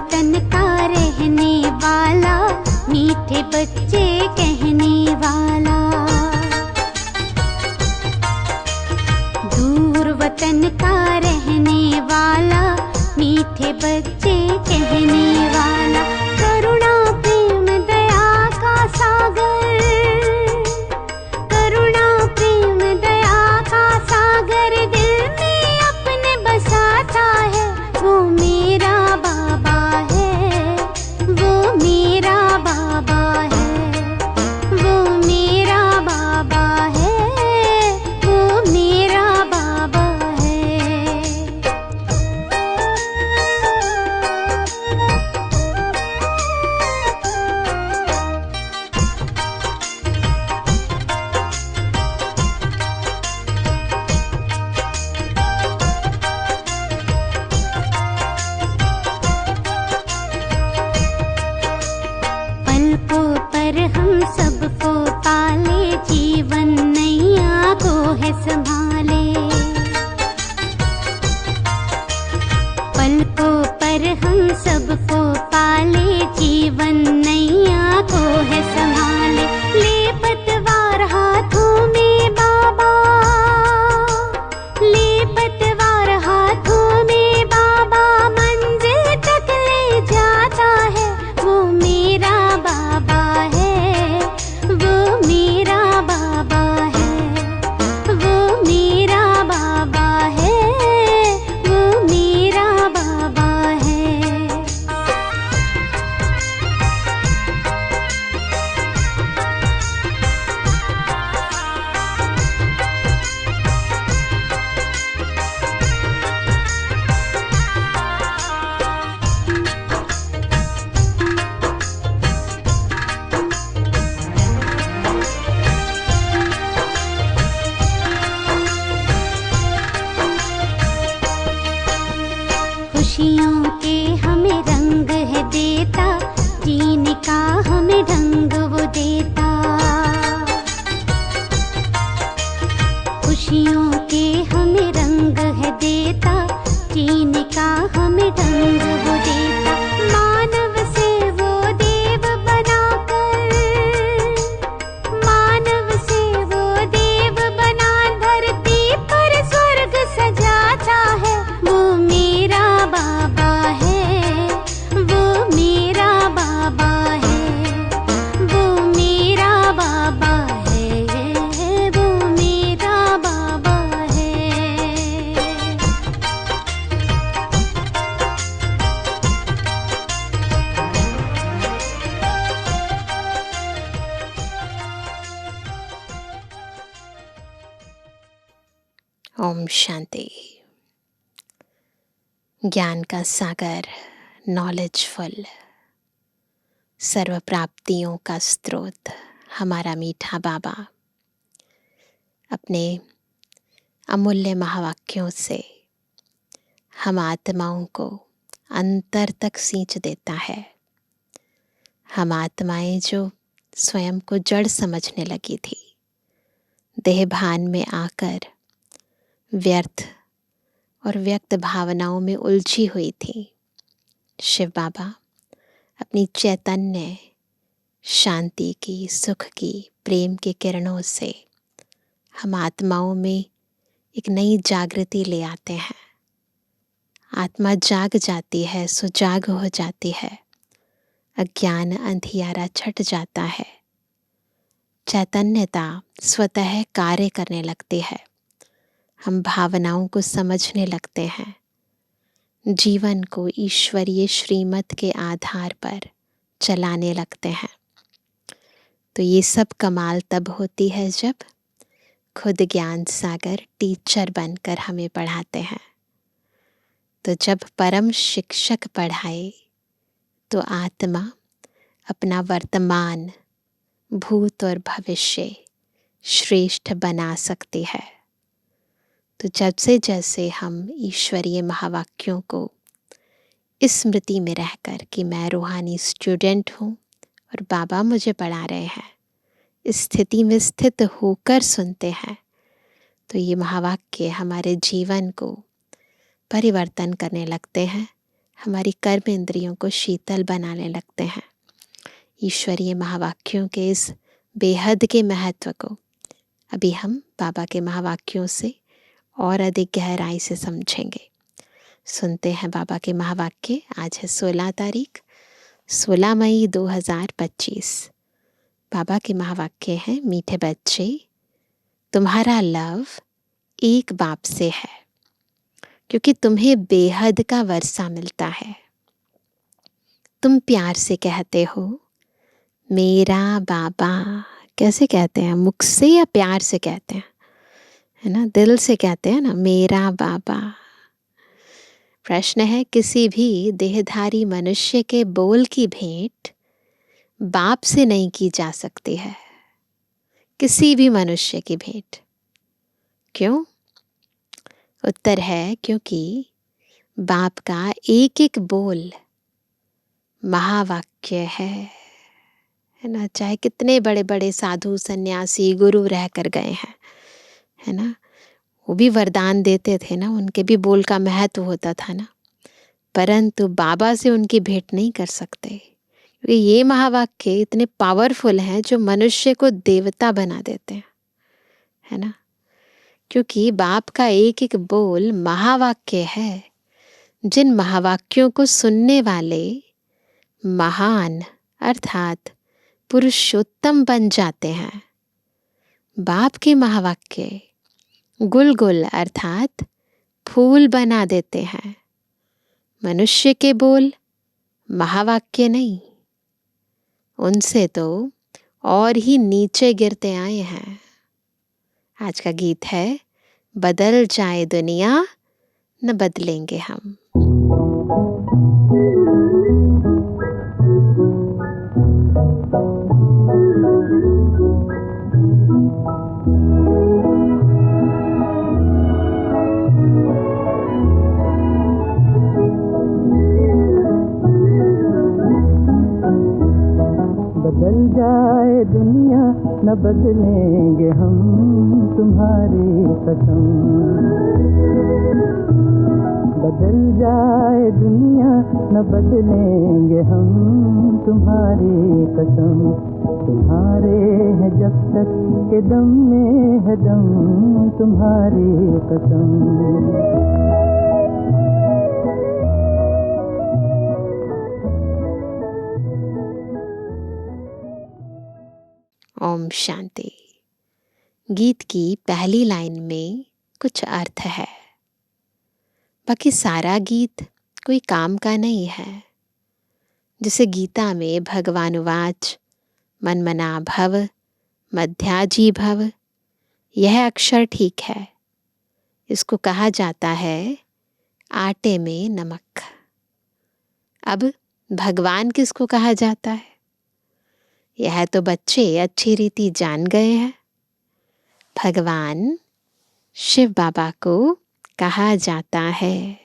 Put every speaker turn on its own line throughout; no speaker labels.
वतन का रहने वाला, मीठे बच्चे कहने वाला। दूर वतन का रहने वाला, मीठे बच्चे कहने वाला। करुणा प्रेम दया का सागर, करुणा प्रेम दया का सागर दिल में अपने बसाता है। वो मेरा बाबा है, वो मेरा बाबा है, वो मेरा बाबा है, वो मेरा बाबा है। पलकों पर हम सबको पाले, जीवन नैया को है संभाले। पलकों पर हम सबको पाले, जीवन नैया को है संभाले। ले पतवार हाथों में बाबा, ले पतवार हाथों में बाबा, मंजिल तक ले जाता है। वो मेरा बाबा है, वो मेरा बाबा है, वो मेरा बाबा है, वो मेरा बाबा है। खुशियों के हमें रंग है देता, जीने का हमें ढंग वो देता। खुशियों के हमें रंग है देता, जीने का हमें ढंग वो देता। मानव से वो देव बनाकर, मानव से वो देव बना धरती पर स्वर्ग सजाता है। वो मेरा बाबा है, वो मेरा बाबा है, वो मेरा बाबा है, वो मेरा बाबा है।
ओम शांति। ज्ञान का सागर, नॉलेजफुल, सर्व प्राप्तियों का स्रोत हमारा मीठा बाबा अपने अमूल्य महावाक्यों से हम आत्माओं को अंतर तक सींच देता है। हम आत्माएं जो स्वयं को जड़ समझने लगी थी, देह भान में आकर व्यर्थ और व्यक्त भावनाओं में उलझी हुई थी, शिव बाबा अपनी चैतन्य, शांति की, सुख की, प्रेम के किरणों से हम आत्माओं में एक नई जागृति ले आते हैं। आत्मा जाग जाती है, सुजाग हो जाती है, अज्ञान अंधियारा छट जाता है, चैतन्यता स्वतः कार्य करने लगती है। हम भावनाओं को समझने लगते हैं, जीवन को ईश्वरीय श्रीमत के आधार पर चलाने लगते हैं। तो ये सब कमाल तब होती है जब खुद ज्ञान सागर टीचर बनकर हमें पढ़ाते हैं। तो जब परम शिक्षक पढ़ाए तो आत्मा अपना वर्तमान, भूत और भविष्य श्रेष्ठ बना सकती है। तो जब से जैसे हम ईश्वरीय महावाक्यों को इस स्मृति में रहकर कि मैं रूहानी स्टूडेंट हूँ और बाबा मुझे पढ़ा रहे हैं, इस स्थिति में स्थित होकर सुनते हैं, तो ये महावाक्य हमारे जीवन को परिवर्तन करने लगते हैं, हमारी कर्म इंद्रियों को शीतल बनाने लगते हैं। ईश्वरीय महावाक्यों के इस बेहद के महत्व को अभी हम बाबा के महावाक्यों से और अधिक गहराई से समझेंगे। सुनते हैं बाबा के महावाक्य। आज है 16 तारीख, 16 मई 2025। बाबा के महावाक्य हैं, मीठे बच्चे, तुम्हारा लव एक बाप से है, क्योंकि तुम्हें बेहद का वर्षा मिलता है। तुम प्यार से कहते हो मेरा बाबा। कैसे कहते हैं? मुख से या प्यार से कहते हैं? है ना, दिल से कहते हैं ना, मेरा बाबा। प्रश्न है, किसी भी देहधारी मनुष्य के बोल की भेंट बाप से नहीं की जा सकती है। किसी भी मनुष्य की भेंट। क्यों? उत्तर है, क्योंकि बाप का एक एक बोल महावाक्य है ना। चाहे कितने बड़े बड़े साधु सन्यासी गुरु रह कर गए हैं, है ना, वो भी वरदान देते थे ना, उनके भी बोल का महत्व होता था ना, परंतु बाबा से उनकी भेंट नहीं कर सकते, क्योंकि ये महावाक्य इतने पावरफुल हैं जो मनुष्य को देवता बना देते हैं, है ना। क्योंकि बाप का एक एक बोल महावाक्य है, जिन महावाक्यों को सुनने वाले महान अर्थात पुरुषोत्तम बन जाते हैं। बाप के महावाक्य गुलगुल अर्थात फूल बना देते हैं। मनुष्य के बोल महावाक्य नहीं, उनसे तो और ही नीचे गिरते आए हैं। आज का गीत है, बदल जाए दुनिया न बदलेंगे हम।
बदल जाए दुनिया न बदलेंगे हम, तुम्हारी कसम। बदल जाए दुनिया न बदलेंगे हम, तुम्हारी कसम। तुम्हारे हैं जब तक के दम में है दम, तुम्हारी कसम।
ओम शांति। गीत की पहली लाइन में कुछ अर्थ है, बाकी सारा गीत कोई काम का नहीं है। जैसे गीता में भगवानुवाच मनमना भव मध्याजी भव, यह अक्षर ठीक है, इसको कहा जाता है आटे में नमक। अब भगवान किसको कहा जाता है? यह तो बच्चे अच्छी रीति जान गए हैं। भगवान शिव बाबा को कहा जाता है।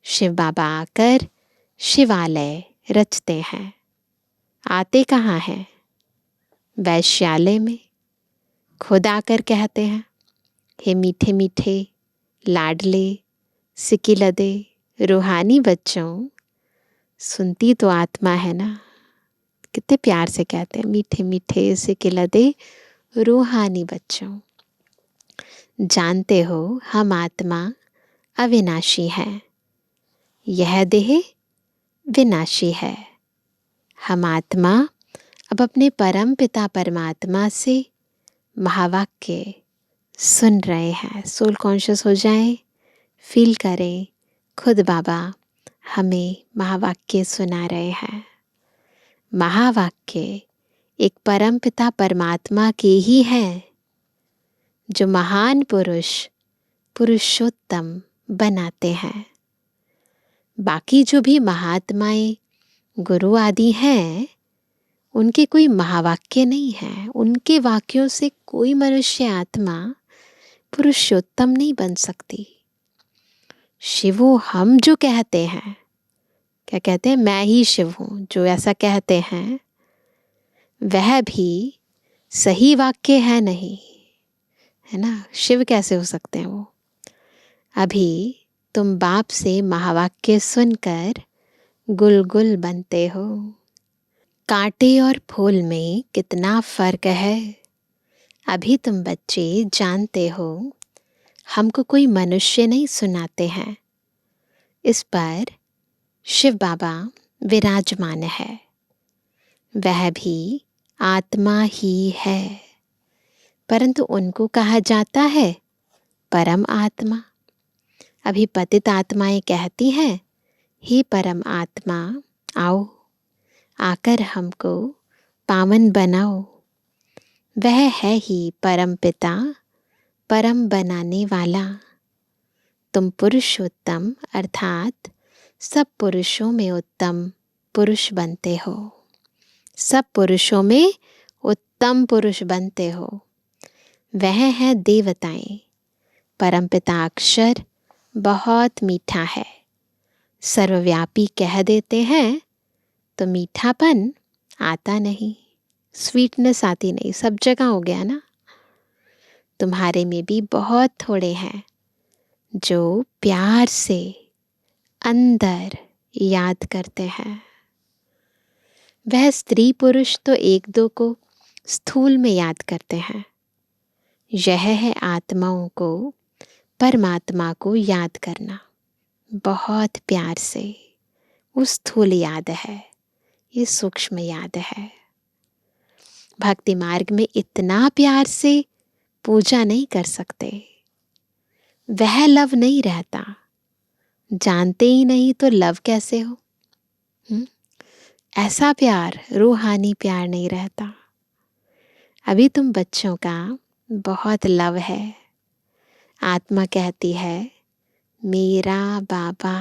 शिव बाबा आकर शिवालय रचते हैं। आते कहाँ हैं? वैश्यालय में। खुद आकर कहते हैं, हे मीठे मीठे लाडले सिकिलदे रूहानी बच्चों। सुनती तो आत्मा है ना, कितने प्यार से कहते हैं, मीठे मीठे सिकिलदे रूहानी बच्चों। जानते हो हम आत्मा अविनाशी है, यह देह विनाशी है। हम आत्मा अब अपने परम पिता परमात्मा से महावाक्य सुन रहे हैं। सोल कॉन्शियस हो जाएं, फील करें खुद बाबा हमें महावाक्य सुना रहे हैं। महावाक्य एक परम पिता परमात्मा के ही हैं, जो महान पुरुष पुरुषोत्तम बनाते हैं। बाकी जो भी महात्माएं गुरु आदि हैं, उनके कोई महावाक्य नहीं है। उनके वाक्यों से कोई मनुष्य आत्मा पुरुषोत्तम नहीं बन सकती। शिवो हम जो कहते हैं, क्या कहते हैं? मैं ही शिव हूँ, जो ऐसा कहते हैं वह भी सही वाक्य है नहीं, है ना। शिव कैसे हो सकते हैं वो? अभी तुम बाप से महावाक्य सुनकर गुलगुल बनते हो। कांटे और फूल में कितना फर्क है, अभी तुम बच्चे जानते हो। हमको कोई मनुष्य नहीं सुनाते हैं, इस पर शिव बाबा विराजमान है। वह भी आत्मा ही है, परंतु उनको कहा जाता है परम आत्मा। अभी पतित आत्माएं कहती हैं, हे परम आत्मा आओ, आकर हमको पावन बनाओ। वह है ही परम पिता, परम बनाने वाला। तुम पुरुषोत्तम अर्थात सब पुरुषों में उत्तम पुरुष बनते हो। सब पुरुषों में उत्तम पुरुष बनते हो। वह है देवताएं। परमपिता अक्षर बहुत मीठा है, सर्वव्यापी कह देते हैं तो मीठापन आता नहीं, स्वीटनेस आती नहीं, सब जगह हो गया ना। तुम्हारे में भी बहुत थोड़े हैं जो प्यार से अंदर याद करते हैं। वह स्त्री पुरुष तो एक दो को स्थूल में याद करते हैं, यह है आत्माओं को परमात्मा को याद करना बहुत प्यार से। वो स्थूल याद है, ये सूक्ष्म याद है। भक्ति मार्ग में इतना प्यार से पूजा नहीं कर सकते, वह लव नहीं रहता। जानते ही नहीं तो लव कैसे हो? ऐसा प्यार, रूहानी प्यार नहीं रहता। अभी तुम बच्चों का बहुत लव है। आत्मा कहती है मेरा बाबा।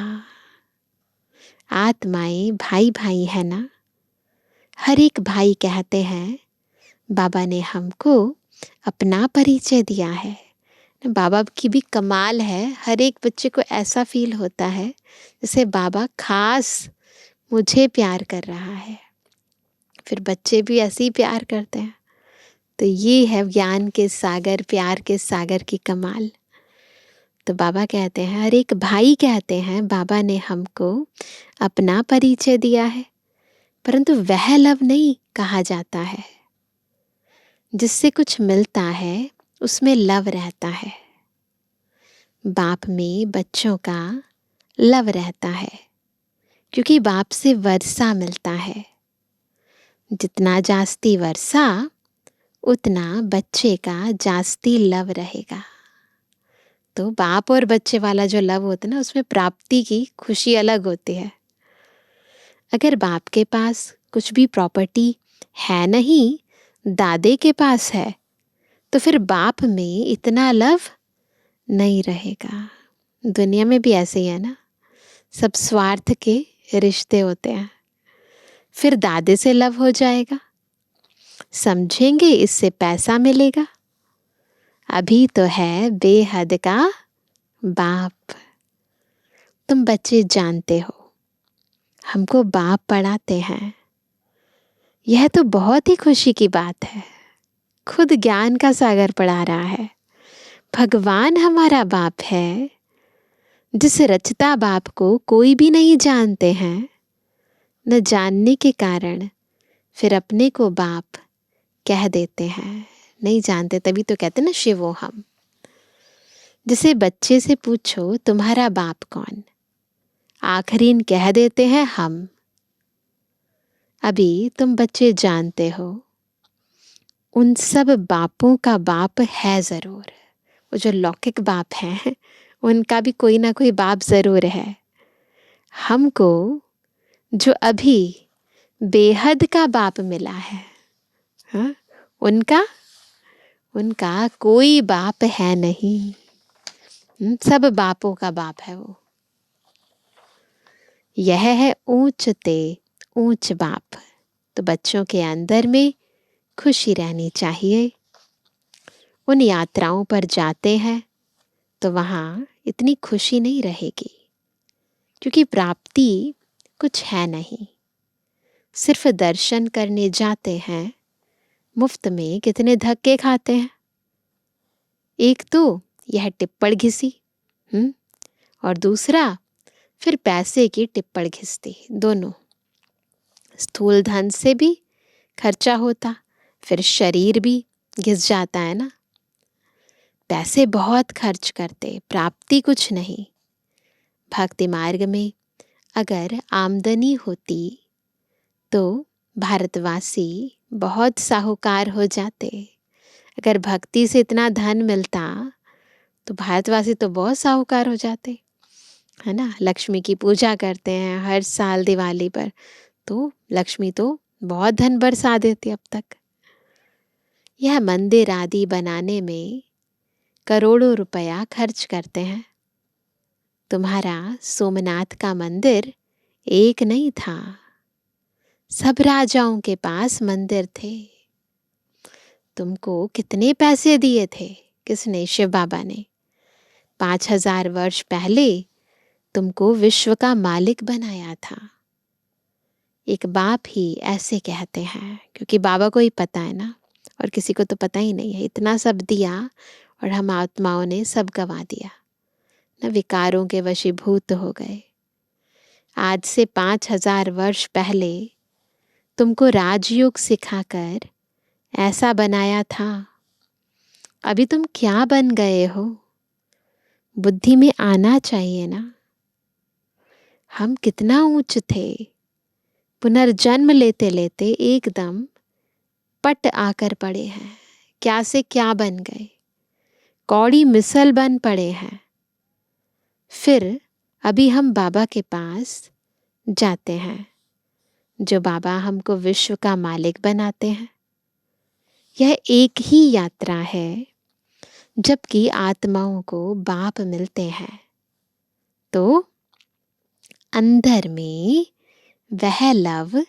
आत्माएं भाई भाई है ना, हर एक भाई कहते हैं बाबा ने हमको अपना परिचय दिया है। बाबा की भी कमाल है, हर एक बच्चे को ऐसा फील होता है जैसे बाबा खास मुझे प्यार कर रहा है। फिर बच्चे भी ऐसे ही प्यार करते हैं। तो ये है ज्ञान के सागर, प्यार के सागर की कमाल। तो बाबा कहते हैं, हर एक भाई कहते हैं बाबा ने हमको अपना परिचय दिया है, परंतु वह लव नहीं कहा जाता है। जिससे कुछ मिलता है उसमें लव रहता है। बाप में बच्चों का लव रहता है, क्योंकि बाप से वर्षा मिलता है। जितना जास्ती वर्षा उतना बच्चे का जास्ती लव रहेगा। तो बाप और बच्चे वाला जो लव होता है ना, उसमें प्राप्ति की खुशी अलग होती है। अगर बाप के पास कुछ भी प्रॉपर्टी है नहीं, दादे के पास है, तो फिर बाप में इतना लव नहीं रहेगा। दुनिया में भी ऐसे ही है ना, सब स्वार्थ के रिश्ते होते हैं। फिर दादे से लव हो जाएगा, समझेंगे इससे पैसा मिलेगा। अभी तो है बेहद का बाप। तुम बच्चे जानते हो, हमको बाप पढ़ाते हैं। यह तो बहुत ही खुशी की बात है। खुद ज्ञान का सागर पढ़ा रहा है। भगवान हमारा बाप है। जिस रचता बाप को कोई भी नहीं जानते हैं, न जानने के कारण फिर अपने को बाप कह देते हैं। नहीं जानते तभी तो कहते ना शिवो हम। जिसे बच्चे से पूछो तुम्हारा बाप कौन, आखिरीन कह देते हैं हम। अभी तुम बच्चे जानते हो उन सब बापों का बाप है ज़रूर। वो जो लौकिक बाप हैं उनका भी कोई ना कोई बाप ज़रूर है। हमको जो अभी बेहद का बाप मिला है, हाँ, उनका कोई बाप है नहीं। सब बापों का बाप है वो। यह है ऊंचते ऊंच बाप। तो बच्चों के अंदर में खुशी रहनी चाहिए। उन यात्राओं पर जाते हैं तो वहाँ इतनी खुशी नहीं रहेगी, क्योंकि प्राप्ति कुछ है नहीं। सिर्फ दर्शन करने जाते हैं, मुफ्त में कितने धक्के खाते हैं। एक तो यह टिप्पण घिसी, और दूसरा फिर पैसे की टिप्पण घिसती। दोनों, स्थूल धन से भी खर्चा होता, फिर शरीर भी घिस जाता है ना। पैसे बहुत खर्च करते, प्राप्ति कुछ नहीं। भक्ति मार्ग में अगर आमदनी होती तो भारतवासी बहुत साहूकार हो जाते। अगर भक्ति से इतना धन मिलता तो भारतवासी तो बहुत साहूकार हो जाते, है ना। लक्ष्मी की पूजा करते हैं हर साल दिवाली पर, तो लक्ष्मी तो बहुत धन बरसा देती अब तक। यह मंदिर आदि बनाने में करोड़ों रुपया खर्च करते हैं। तुम्हारा सोमनाथ का मंदिर एक नहीं था, सब राजाओं के पास मंदिर थे। तुमको कितने पैसे दिए थे? किसने? शिव बाबा ने। 5000 वर्ष पहले तुमको विश्व का मालिक बनाया था। एक बाप ही ऐसे कहते हैं, क्योंकि बाबा को ही पता है ना, और किसी को तो पता ही नहीं है। इतना सब दिया और हम आत्माओं ने सब गंवा दिया न, विकारों के वशीभूत हो गए। आज से 5000 वर्ष पहले तुमको राजयोग सिखाकर ऐसा बनाया था। अभी तुम क्या बन गए हो? बुद्धि में आना चाहिए ना। हम कितना ऊंच थे, पुनर्जन्म लेते लेते एकदम पट आकर पड़े हैं। क्या से क्या बन गए, कौड़ी मिसल बन पड़े हैं। फिर अभी हम बाबा के पास जाते हैं, जो बाबा हमको विश्व का मालिक बनाते हैं। यह एक ही यात्रा है, जबकि आत्माओं को बाप मिलते हैं तो अंदर में वह लव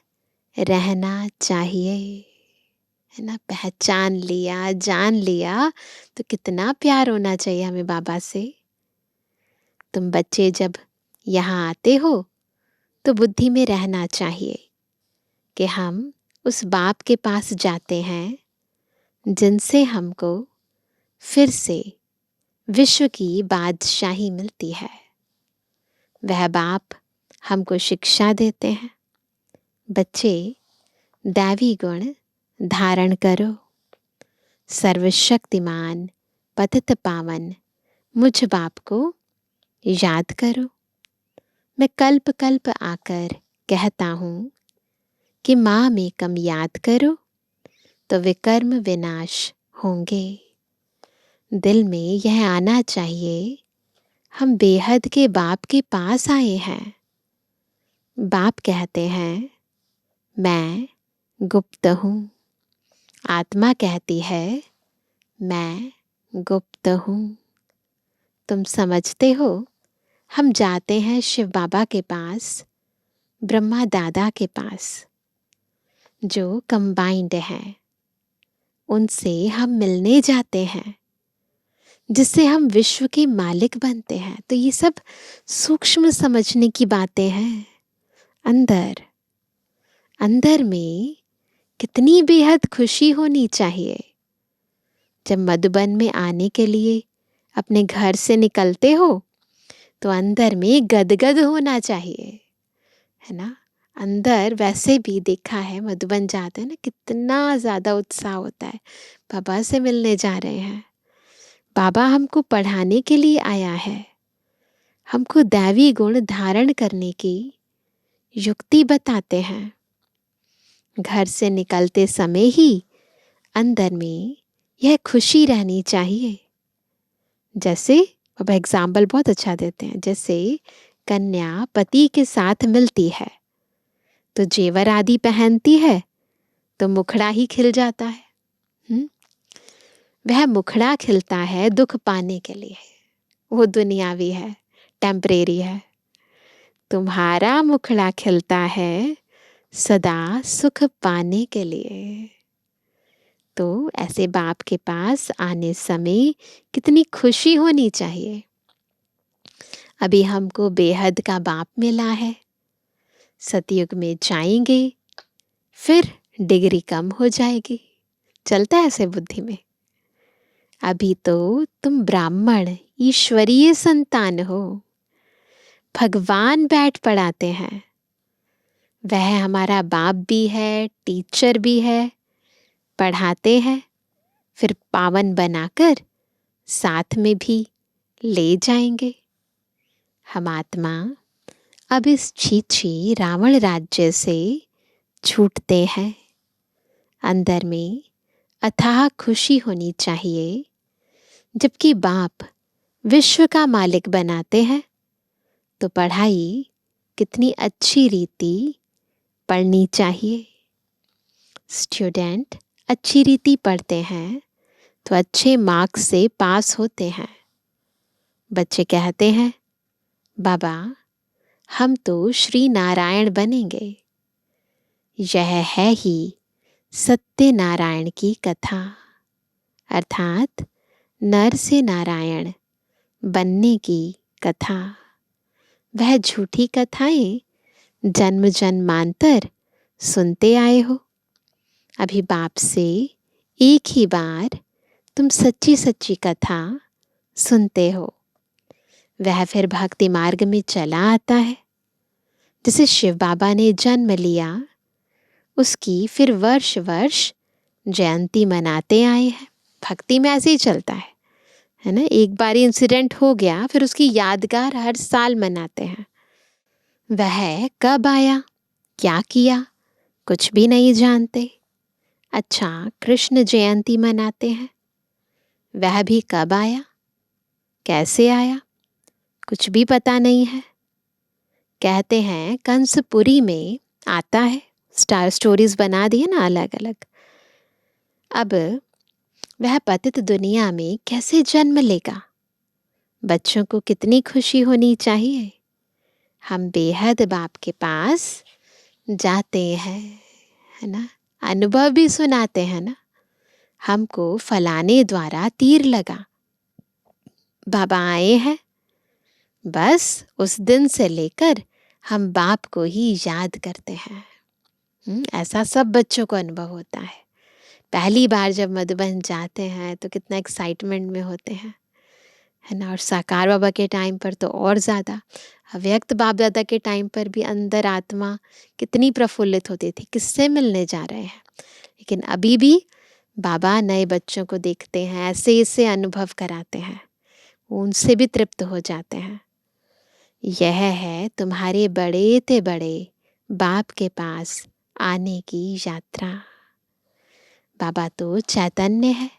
रहना चाहिए, है ना। पहचान लिया, जान लिया तो कितना प्यार होना चाहिए हमें बाबा से। तुम बच्चे जब यहाँ आते हो तो बुद्धि में रहना चाहिए कि हम उस बाप के पास जाते हैं जिनसे हमको फिर से विश्व की बादशाही मिलती है। वह बाप हमको शिक्षा देते हैं, बच्चे दैवी गुण धारण करो, सर्वशक्तिमान पतित पावन मुझ बाप को याद करो। मैं कल्प कल्प आकर कहता हूँ कि माँ में कम याद करो तो विकर्म विनाश होंगे। दिल में यह आना चाहिए, हम बेहद के बाप के पास आए हैं। बाप कहते हैं मैं गुप्त हूँ, आत्मा कहती है मैं गुप्त हूँ। तुम समझते हो, हम जाते हैं शिव बाबा के पास, ब्रह्मा दादा के पास, जो कंबाइंड हैं। उनसे हम मिलने जाते हैं, जिससे हम विश्व के मालिक बनते हैं। तो ये सब सूक्ष्म समझने की बातें हैं। अंदर में कितनी बेहद खुशी होनी चाहिए। जब मधुबन में आने के लिए अपने घर से निकलते हो तो अंदर में गदगद होना चाहिए, है ना। अंदर वैसे भी देखा है, मधुबन जाते हैं ना, कितना ज़्यादा उत्साह होता है। बाबा से मिलने जा रहे हैं, बाबा हमको पढ़ाने के लिए आया है, हमको दैवी गुण धारण करने की युक्ति बताते हैं। घर से निकलते समय ही अंदर में यह खुशी रहनी चाहिए। जैसे अब एग्जाम्पल बहुत अच्छा देते हैं, जैसे कन्या पति के साथ मिलती है तो जेवर आदि पहनती है तो मुखड़ा ही खिल जाता है। वह मुखड़ा खिलता है दुख पाने के लिए, वो दुनियावी है, टेम्परेरी है। तुम्हारा मुखड़ा खिलता है सदा सुख पाने के लिए। तो ऐसे बाप के पास आने समय कितनी खुशी होनी चाहिए। अभी हमको बेहद का बाप मिला है, सतयुग में जाएंगे फिर डिग्री कम हो जाएगी। चलता है ऐसे बुद्धि में। अभी तो तुम ब्राह्मण ईश्वरीय संतान हो, भगवान बैठ पढ़ाते हैं। वह हमारा बाप भी है, टीचर भी है, पढ़ाते हैं, फिर पावन बनाकर साथ में भी ले जाएंगे। हम आत्मा अब इस छीछी रावण राज्य से छूटते हैं। अंदर में अथाह खुशी होनी चाहिए। जबकि बाप विश्व का मालिक बनाते हैं तो पढ़ाई कितनी अच्छी रीति पढ़नी चाहिए। स्टूडेंट अच्छी रीति पढ़ते हैं तो अच्छे मार्क्स से पास होते हैं। बच्चे कहते हैं, बाबा हम तो श्री नारायण बनेंगे। यह है ही सत्य नारायण की कथा, अर्थात नर से नारायण बनने की कथा। वह झूठी कथाएं जन्म जन्मांतर सुनते आए हो। अभी बाप से एक ही बार तुम सच्ची सच्ची कथा सुनते हो। वह फिर भक्ति मार्ग में चला आता है। जैसे शिव बाबा ने जन्म लिया, उसकी फिर वर्ष वर्ष जयंती मनाते आए हैं। भक्ति में ऐसे ही चलता है ना। एक बार इंसिडेंट हो गया, फिर उसकी यादगार हर साल मनाते हैं। वह कब आया, क्या किया, कुछ भी नहीं जानते। अच्छा, कृष्ण जयंती मनाते हैं, वह भी कब आया, कैसे आया, कुछ भी पता नहीं है। कहते हैं कंसपुरी में आता है, स्टार स्टोरीज बना दिए ना अलग अलग। अब वह पतित दुनिया में कैसे जन्म लेगा? बच्चों को कितनी खुशी होनी चाहिए। हम बेहद बाप के पास जाते हैं, है ना। अनुभव भी सुनाते हैं ना। हमको फलाने द्वारा तीर लगा, बाबा आए हैं। बस उस दिन से लेकर हम बाप को ही याद करते हैं। ऐसा सब बच्चों को अनुभव होता है। पहली बार जब मधुबन जाते हैं तो कितना एक्साइटमेंट में होते हैं, है ना। और साकार बाबा के टाइम पर तो और ज़्यादा। अव्यक्त बाप दादा के टाइम पर भी अंदर आत्मा कितनी प्रफुल्लित होती थी, किससे मिलने जा रहे हैं। लेकिन अभी भी बाबा नए बच्चों को देखते हैं, ऐसे ऐसे अनुभव कराते हैं, उनसे भी तृप्त हो जाते हैं। यह है तुम्हारे बड़े ते बड़े बाप के पास आने की यात्रा। बाबा तो चैतन्य है,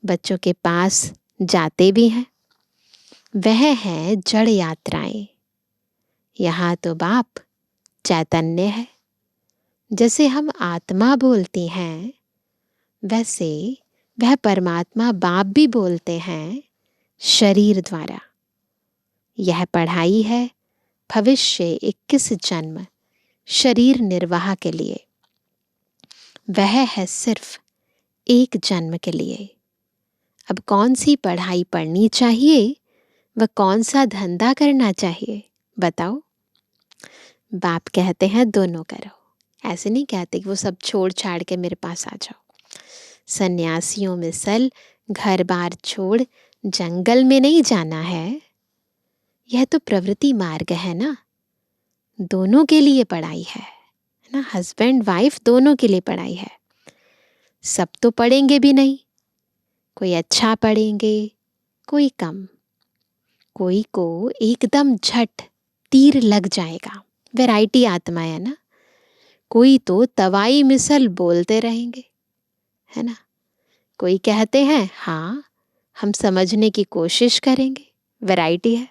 बच्चों के पास जाते भी हैं। वह है जड़ यात्राएं। यहाँ तो बाप चैतन्य है। जैसे हम आत्मा बोलती हैं, वैसे वह परमात्मा बाप भी बोलते हैं शरीर द्वारा। यह पढ़ाई है भविष्य 21 जन्म शरीर निर्वाह के लिए। वह है सिर्फ एक जन्म के लिए। अब कौन सी पढ़ाई पढ़नी चाहिए, वह कौन सा धंधा करना चाहिए, बताओ। बाप कहते हैं दोनों करो। ऐसे नहीं कहते कि वो सब छोड़ छाड़ के मेरे पास आ जाओ। सन्यासियों मिसल घर बार छोड़ जंगल में नहीं जाना है। यह तो प्रवृत्ति मार्ग है ना। दोनों के लिए पढ़ाई है ना। हस्बैंड वाइफ दोनों के लिए पढ़ाई है। सब तो पढ़ेंगे भी नहीं, कोई अच्छा पढ़ेंगे, कोई कम। कोई को एकदम झट तीर लग जाएगा, वैरायटी आत्मा है ना। कोई तो तवाई मिसल बोलते रहेंगे, है ना। कोई कहते हैं हाँ हम समझने की कोशिश करेंगे, वैरायटी है।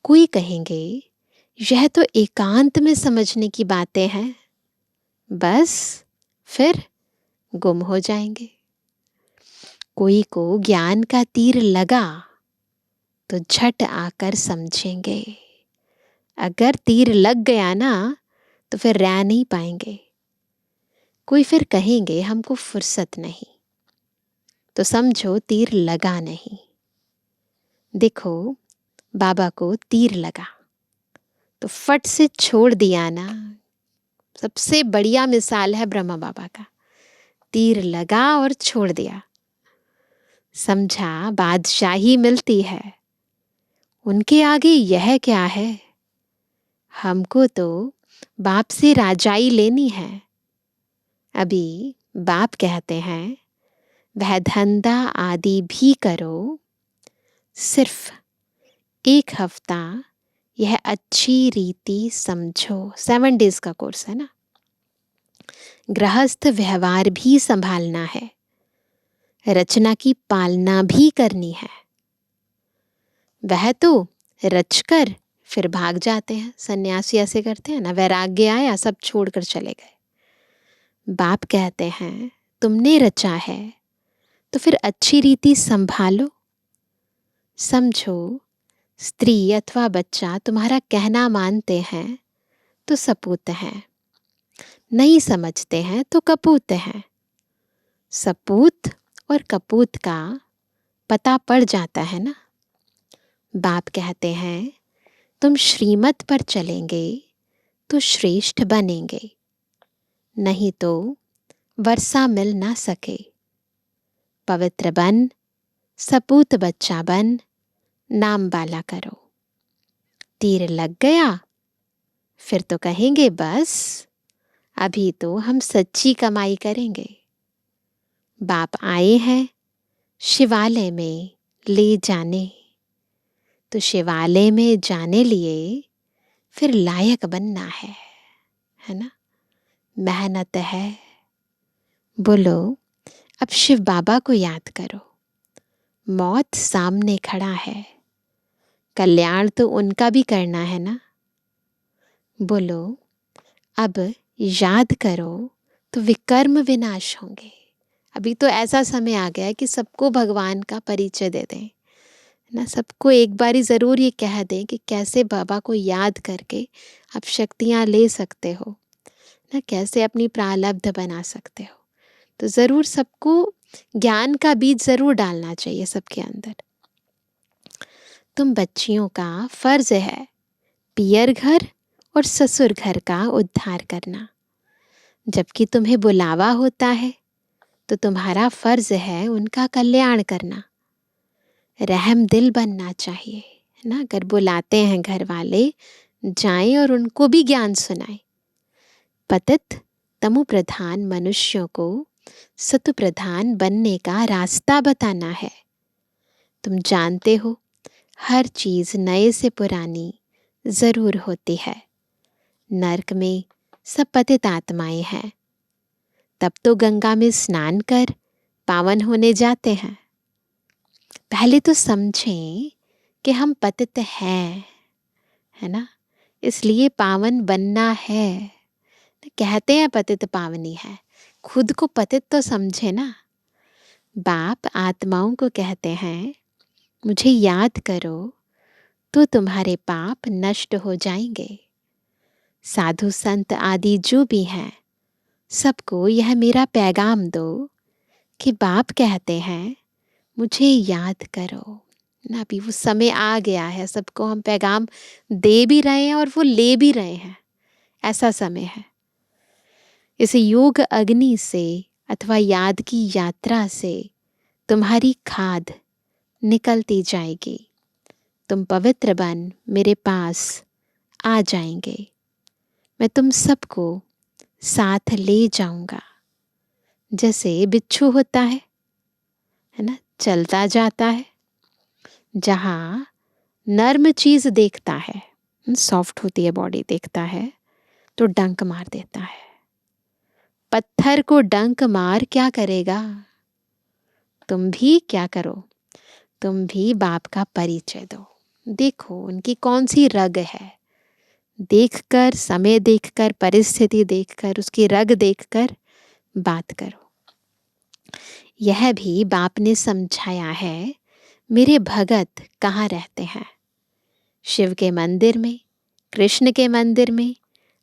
कोई कहेंगे यह तो एकांत में समझने की बातें हैं, बस फिर गुम हो जाएंगे। कोई को ज्ञान का तीर लगा तो झट आकर समझेंगे। अगर तीर लग गया ना तो फिर रह नहीं पाएंगे। कोई फिर कहेंगे हमको फुर्सत नहीं, तो समझो तीर लगा नहीं। देखो बाबा को तीर लगा तो फट से छोड़ दिया ना। सबसे बढ़िया मिसाल है ब्रह्मा बाबा का। तीर लगा और छोड़ दिया, समझा बादशाही मिलती है। उनके आगे यह क्या है, हमको तो बाप से राजाई लेनी है। अभी बाप कहते हैं वह धंधा आदि भी करो, सिर्फ 1 हफ्ता यह अच्छी रीति समझो। 7 डेज का कोर्स है ना। गृहस्थ व्यवहार भी संभालना है, रचना की पालना भी करनी है। वह तो रचकर फिर भाग जाते हैं, सन्यासी ऐसे करते हैं ना, वैराग्य आया सब छोड़कर चले गए। बाप कहते हैं तुमने रचा है तो फिर अच्छी रीति संभालो। समझो, स्त्री अथवा बच्चा तुम्हारा कहना मानते हैं तो सपूत हैं, नहीं समझते हैं तो कपूत हैं। सपूत और कपूत का पता पड़ जाता है ना। बाप कहते हैं तुम श्रीमत पर चलेंगे तो श्रेष्ठ बनेंगे, नहीं तो वर्षा मिल ना सके। पवित्र बन, सपूत बच्चा बन, नाम बाला करो। तीर लग गया फिर तो कहेंगे बस, अभी तो हम सच्ची कमाई करेंगे। बाप आए हैं शिवालय में ले जाने, तो शिवालय में जाने लिए फिर लायक बनना है ना। मेहनत है। बोलो, अब शिव बाबा को याद करो। मौत सामने खड़ा है, कल्याण तो उनका भी करना है ना। बोलो, अब याद करो तो विकर्म विनाश होंगे। अभी तो ऐसा समय आ गया है कि सबको भगवान का परिचय दे दें ना। सबको एक बारी ज़रूर ये कह दें कि कैसे बाबा को याद करके आप शक्तियाँ ले सकते हो ना, कैसे अपनी प्रारब्ध बना सकते हो। तो ज़रूर सबको ज्ञान का बीज ज़रूर डालना चाहिए सबके अंदर। तुम बच्चियों का फर्ज है पियर घर और ससुर घर का उद्धार करना। जबकि तुम्हें बुलावा होता है तो तुम्हारा फर्ज है उनका कल्याण करना। रहम दिल बनना चाहिए ना। अगर बुलाते हैं घर वाले, जाएं और उनको भी ज्ञान सुनाएं। पतित तमु प्रधान मनुष्यों को सतु प्रधान बनने का रास्ता बताना है। तुम जानते हो हर चीज नए से पुरानी जरूर होती है। नरक में सब पतित आत्माएं हैं, तब तो गंगा में स्नान कर पावन होने जाते हैं। पहले तो समझें कि हम पतित हैं, है ना, इसलिए पावन बनना है। कहते हैं पतित पावनी है, खुद को पतित तो समझे ना। बाप आत्माओं को कहते हैं मुझे याद करो तो तुम्हारे पाप नष्ट हो जाएंगे। साधु संत आदि जो भी हैं सबको यह मेरा पैगाम दो कि बाप कहते हैं मुझे याद करो ना। अभी वो समय आ गया है, सबको हम पैगाम दे भी रहे हैं और वो ले भी रहे हैं। ऐसा समय है। इस योग अग्नि से अथवा याद की यात्रा से तुम्हारी खाद निकलती जाएगी। तुम पवित्र बन मेरे पास आ जाएंगे। मैं तुम सबको साथ ले जाऊंगा। जैसे बिच्छू होता है ना, चलता जाता है, जहाँ नर्म चीज देखता है, सॉफ्ट होती है बॉडी, देखता है तो डंक मार देता है। पत्थर को डंक मार क्या करेगा? तुम भी क्या करो, तुम भी बाप का परिचय दो। देखो उनकी कौन सी रग है, देखकर, समय देखकर, परिस्थिति देखकर, उसकी रग देखकर बात करो। यह भी बाप ने समझाया है। मेरे भगत कहाँ रहते हैं? शिव के मंदिर में, कृष्ण के मंदिर में,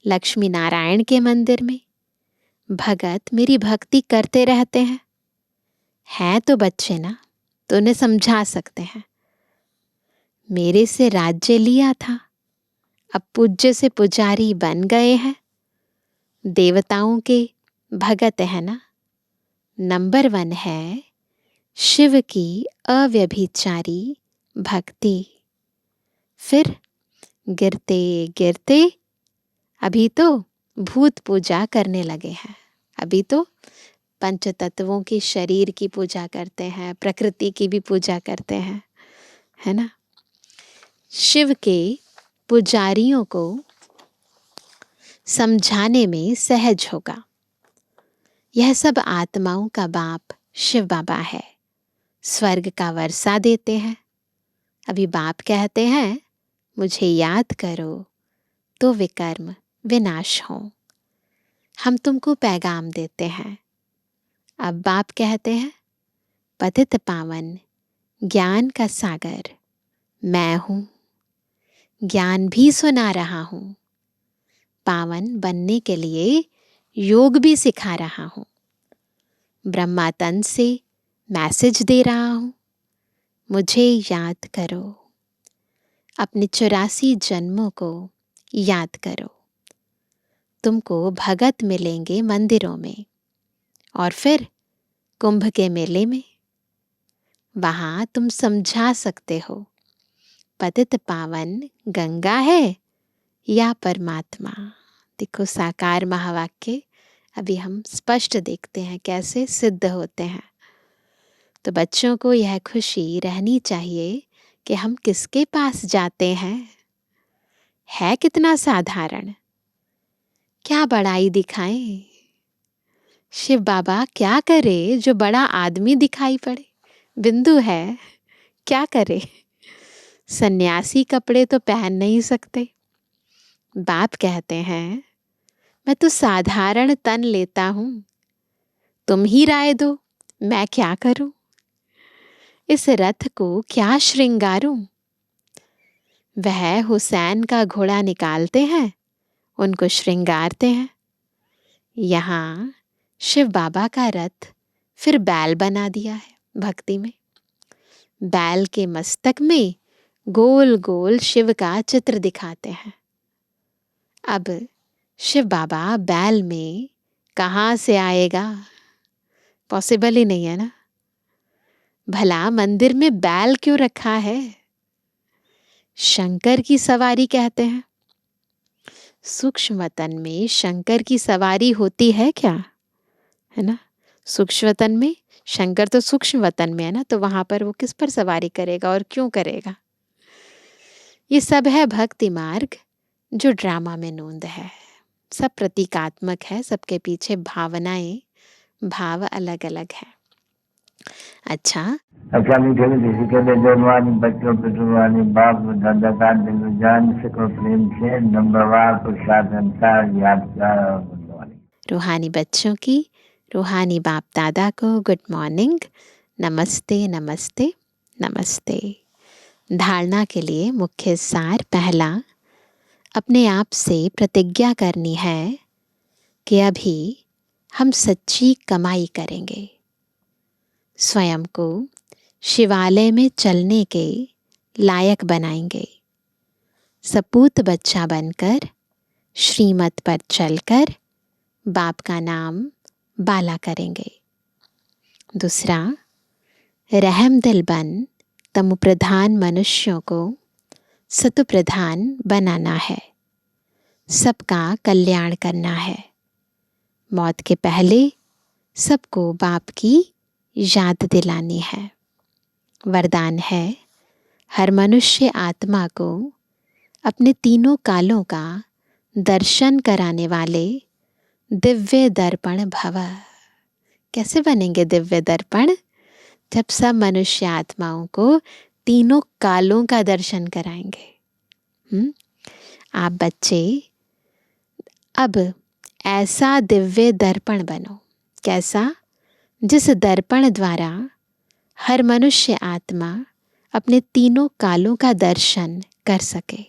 लक्ष्मी नारायण के मंदिर में। भगत मेरी भक्ति करते रहते हैं। है तो बच्चे ना, तो उन्हें समझा सकते हैं। मेरे से राज्य लिया था, अब पूज्य से पुजारी बन गए हैं। देवताओं के भगत है ना। नंबर 1 है शिव की अव्यभिचारी भक्ति। फिर गिरते गिरते अभी तो भूत पूजा करने लगे हैं, अभी तो पंच तत्वों की शरीर की पूजा करते हैं, प्रकृति की भी पूजा करते हैं, है ना। शिव के पुजारियों को समझाने में सहज होगा। यह सब आत्माओं का बाप शिव बाबा है, स्वर्ग का वर्षा देते हैं। अभी बाप कहते हैं मुझे याद करो तो विकर्म विनाश हो। हम तुमको पैगाम देते हैं। अब बाप कहते हैं पतित पावन ज्ञान का सागर मैं हूँ, ज्ञान भी सुना रहा हूँ, पावन बनने के लिए योग भी सिखा रहा हूँ, ब्रह्मा तन से मैसेज दे रहा हूँ, मुझे याद करो। अपने 84 जन्मों को याद करो। तुमको भगत मिलेंगे मंदिरों में और फिर कुंभ के मेले में। वहाँ तुम समझा सकते हो पतित पावन गंगा है या परमात्मा। देखो साकार महावाक्य अभी हम स्पष्ट देखते हैं कैसे सिद्ध होते हैं। तो बच्चों को यह खुशी रहनी चाहिए कि हम किसके पास जाते हैं। है कितना साधारण, क्या बड़ाई दिखाएं। शिव बाबा क्या करे जो बड़ा आदमी दिखाई पड़े। बिंदु है, क्या करे। सन्यासी कपड़े तो पहन नहीं सकते। बाप कहते हैं मैं तो साधारण तन लेता हूँ, तुम ही राय दो मैं क्या करूं। इस रथ को क्या श्रृंगारूं। वह हुसैन का घोड़ा निकालते हैं, उनको श्रृंगारते हैं। यहाँ शिव बाबा का रथ फिर बैल बना दिया है भक्ति में। बैल के मस्तक में गोल गोल शिव का चित्र दिखाते हैं। अब शिव बाबा बैल में कहाँ से आएगा, पॉसिबल ही नहीं है ना। भला मंदिर में बैल क्यों रखा है। शंकर की सवारी कहते हैं। सूक्ष्म वतन में शंकर की सवारी होती है क्या, है ना। सूक्ष्म वतन में शंकर तो सूक्ष्म वतन में है ना, तो वहां पर वो किस पर सवारी करेगा और क्यों करेगा। ये सब है भक्ति मार्ग जो ड्रामा में नोंद है। सब प्रतीकात्मक है, सबके पीछे भावनाएं भाव अलग अलग है। अच्छा
मीठे मीठे के जवानी बच्चों पे जुबानी बाप दादा का दिल जान सको प्रेम से नंबरवार प्रसाद अंसार याद।
रूहानी बच्चों की रूहानी बाप दादा को गुड मॉर्निंग, नमस्ते नमस्ते नमस्ते। धारणा के लिए मुख्य सार। पहला, अपने आप से प्रतिज्ञा करनी है कि अभी हम सच्ची कमाई करेंगे, स्वयं को शिवालय में चलने के लायक बनाएंगे, सपूत बच्चा बनकर श्रीमत पर चलकर बाप का नाम बाला करेंगे। दूसरा, रहम दिल बन तमु प्रधान मनुष्यों को सतु प्रधान बनाना है, सबका कल्याण करना है। मौत के पहले सबको बाप की याद दिलानी है। वरदान है हर मनुष्य आत्मा को अपने तीनों कालों का दर्शन कराने वाले दिव्य दर्पण भव। कैसे बनेंगे दिव्य दर्पण, जब सब मनुष्य आत्माओं को तीनों कालों का दर्शन कराएंगे। आप बच्चे अब ऐसा दिव्य दर्पण बनो। कैसा, जिस दर्पण द्वारा हर मनुष्य आत्मा अपने तीनों कालों का दर्शन कर सके,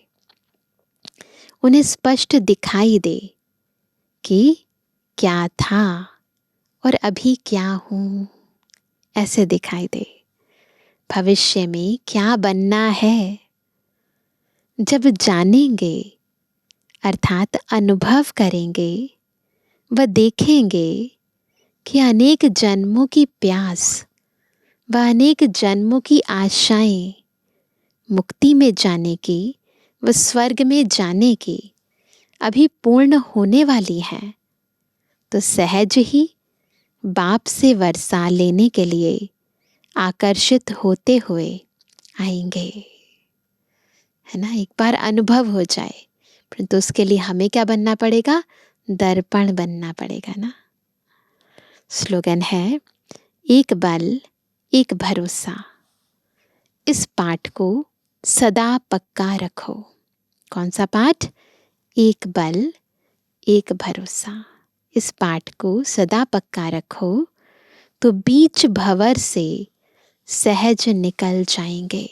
उन्हें स्पष्ट दिखाई दे कि क्या था और अभी क्या हूँ। ऐसे दिखाई दे भविष्य में क्या बनना है। जब जानेंगे अर्थात अनुभव करेंगे, वह देखेंगे कि अनेक जन्मों की प्यास व अनेक जन्मों की आशाएं मुक्ति में जाने की व स्वर्ग में जाने की अभी पूर्ण होने वाली हैं, तो सहज ही बाप से वर्षा लेने के लिए आकर्षित होते हुए आएंगे, है ना। एक बार अनुभव हो जाए, परंतु उसके लिए हमें क्या बनना पड़ेगा? दर्पण बनना पड़ेगा ना। स्लोगन है, एक बल एक भरोसा। इस पाठ को सदा पक्का रखो। कौन सा पाठ? एक बल एक भरोसा। इस पाठ को सदा पक्का रखो तो बीच भंवर से सहज निकल जाएंगे।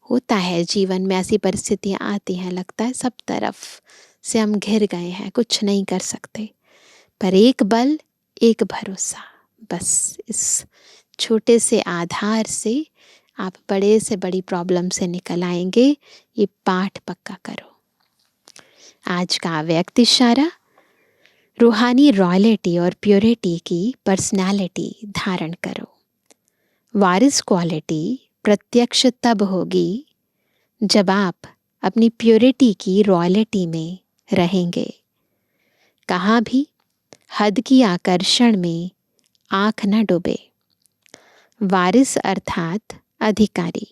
होता है जीवन में ऐसी परिस्थितियां आती हैं, लगता है सब तरफ से हम घिर गए हैं, कुछ नहीं कर सकते, पर एक बल एक भरोसा, बस इस छोटे से आधार से आप बड़े से बड़ी प्रॉब्लम से निकल आएंगे। ये पाठ पक्का करो। आज का व्यक्त इशारा, रूहानी रॉयल्टी और प्योरिटी की पर्सनालिटी धारण करो। वारिस क्वालिटी प्रत्यक्ष तब होगी जब आप अपनी प्योरिटी की रॉयल्टी में रहेंगे। कहाँ भी हद की आकर्षण में आँख न डूबे। वारिस अर्थात अधिकारी,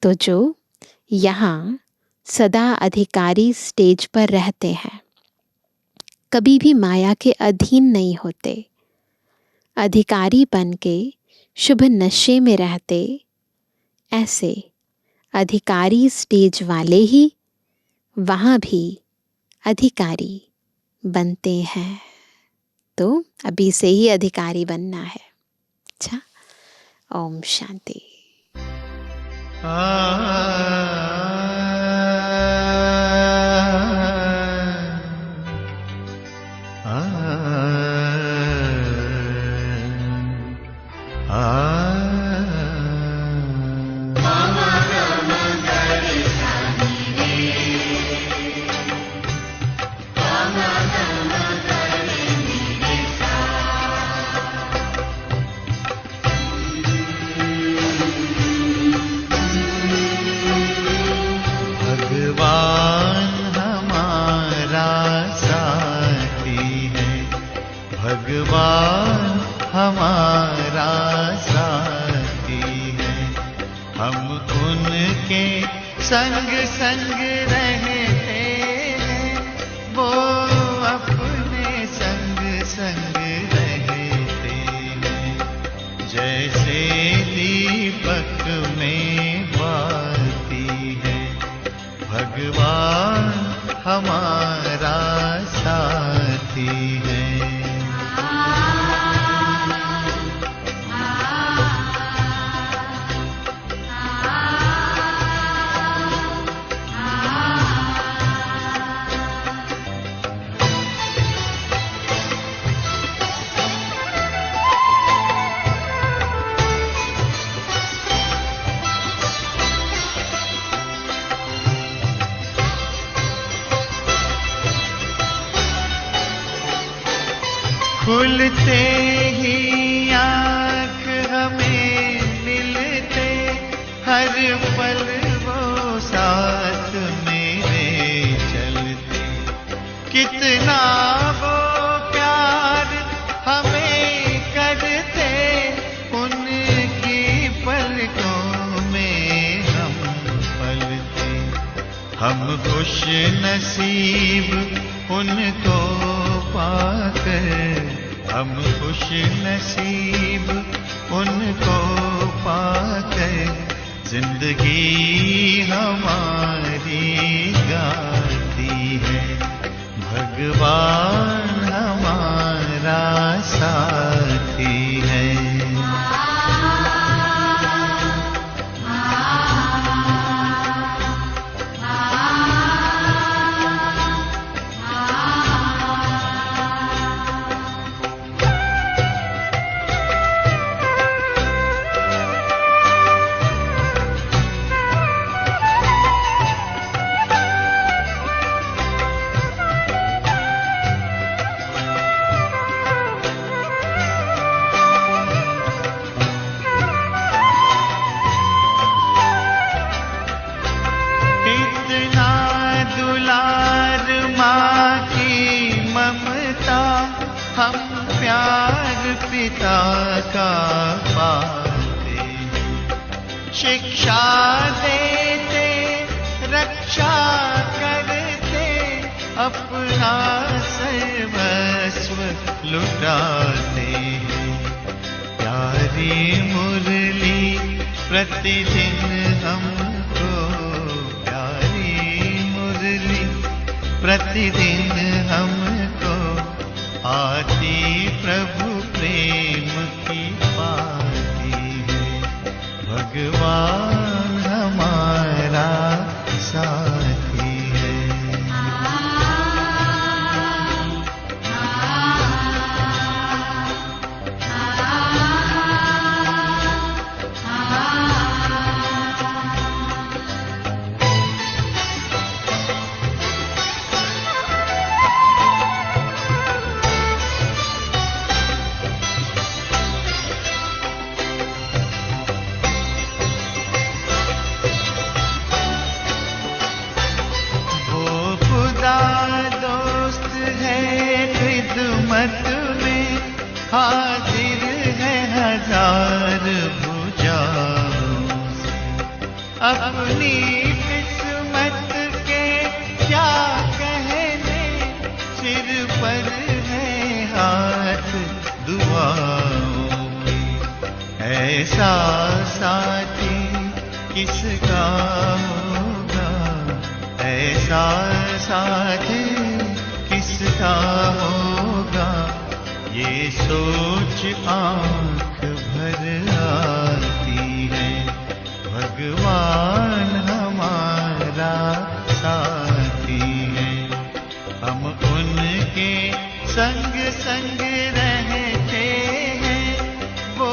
तो जो यहाँ सदा अधिकारी स्टेज पर रहते हैं, कभी भी माया के अधीन नहीं होते, अधिकारी बन के शुभ नशे में रहते, ऐसे अधिकारी स्टेज वाले ही वहाँ भी अधिकारी बनते हैं। तो अभी से ही अधिकारी बनना है। अच्छा, ओम शांति।
भगवान हमारा साथी है, हम उनके संग संग रहते हैं, वो अपने संग संग रहते हैं। जैसे दीपक में बाती है, भगवान हमारा साथी है। खुलते ही आँख हमें मिलते, हर पल वो साथ मेरे चलते। कितना वो प्यार हमें करते, उनकी पलकों में हम पलते। हम खुश नसीब उनको पाकर, हम खुश नसीब उनको पाकर, जिंदगी हमारी गाती है। भगवान हमारा साथी है। पिता का पाते हैं। शिक्षा देते, रक्षा करते, अपना सर्वस्व लुटाते हैं। प्यारी मुरली प्रतिदिन हमको, प्यारी मुरली प्रतिदिन हमको आती प्रभु प्रेम की पाती है। भगवान हमारा साथी है। हाजिर है हजार भुजाओं से, अपनी किस्मत के क्या कहने, सिर पर है हाथ दुआओं में। ऐसा साथी किसका होगा, ऐसा साथी किसका होगा, ये सोच आँख भर आती है। भगवान हमारा साथी है। हम उनके संग संग रहते हैं, वो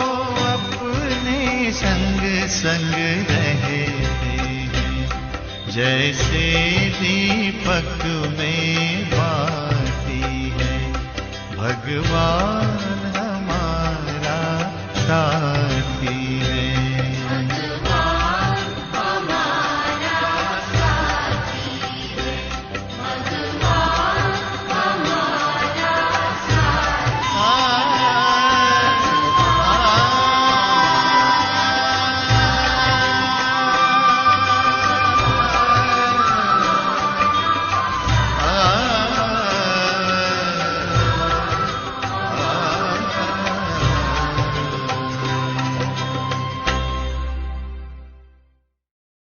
अपने संग संग रहते हैं। जैसे दीपक में